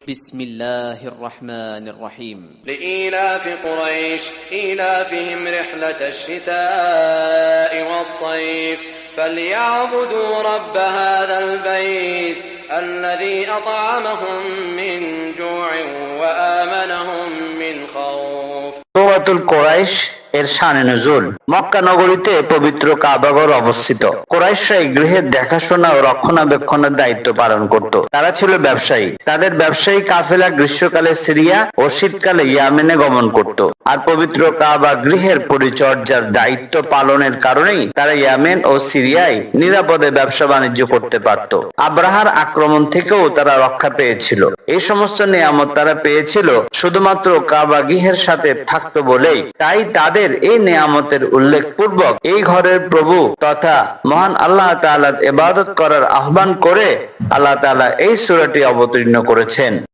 بسم الله الرحمن الرحيم لإيلاف قريش إيلافهم رحلة الشتاء والصيف فليعبدوا رب هذا البيت الذي أطعمهم من جوع وآمنهم من خوف। সূরাতুল কুরাইশ এর শানে নুজুল। মক্কা নগরীতে পবিত্র কাবাঘর অবস্থিত। কুরাইশরা এই গৃহের দেখাশোনা ও রক্ষণাবেক্ষণের দায়িত্ব পালন করত। তারা ছিল ব্যবসায়ী। তাদের ব্যবসায়ী কাফেলা গ্রীষ্মকালে সিরিয়া ও শীতকালে ইয়েমেনে গমন করত। আর পবিত্র কাবা গৃহের পরিচর্যার দায়িত্ব পালনের কারণেই তারা ইয়েমেন ও সিরিয়ায় নিরাপদে ব্যবসা বাণিজ্য করতে পারত। আব্রাহার আক্রমণ থেকেও তারা রক্ষা পেয়েছিল। এই সমস্ত নিয়ামত তারা পেয়েছিল শুধুমাত্র কাবা গৃহের সাথে থাকতো বলেই। তাই তাদের এই নিয়ামতের উল্লেখ পূর্বক এই ঘরের প্রভু তথা মহান আল্লাহ তাআলার ইবাদত করার আহ্বান করে আল্লাহ তাআলা এই সূরাটি অবতীর্ণ করেছেন।